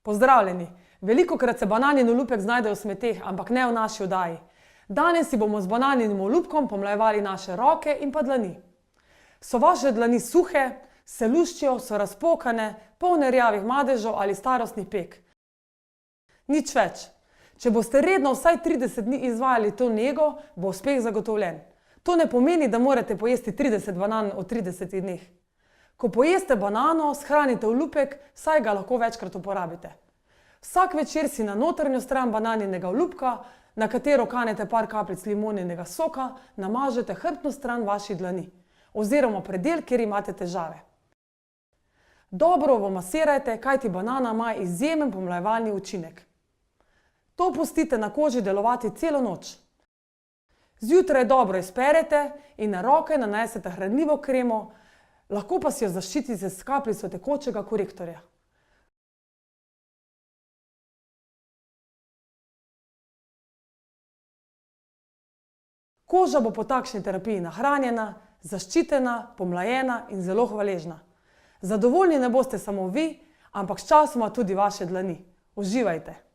Pozdravljeni! Velikokrat se bananin olupek znajde v smeteh, ampak ne v naši oddaji. Danes si bomo z bananinim olupkom pomlajevali naše roke in pa dlani. So vaše dlani suhe, se luščijo, so razpokane, polne rjavih madežev ali starostnih peg? Nič več. Če boste redno vsaj 30 dni izvajali to nego, bo uspeh zagotovljen. To ne pomeni, da morate pojesti 30 banan v 30 dneh. Ko pojeste banano, shranite olupek, saj ga lahko večkrat uporabite. Vsak večer si na notranjo stran bananinega olupka, na katero kanete par kapljic limoninega soka, namažete hrbtno stran vaših dlani oziroma predel, kjer imate težave. Dobro vomasirajte, kajti banana ima izjemen pomlajevalni učinek. To pustite na koži delovati celo noč. Zjutraj dobro izperete in na roke nanesete hranljivo kremo, lahko pa si jo zaščitite s kapljico tekočega korektorja. Koža bo po takšni terapiji nahranjena, zaščitena, pomlajena in zelo hvaležna. Zadovoljni ne boste samo vi, ampak sčasoma tudi vaše dlani. Uživajte!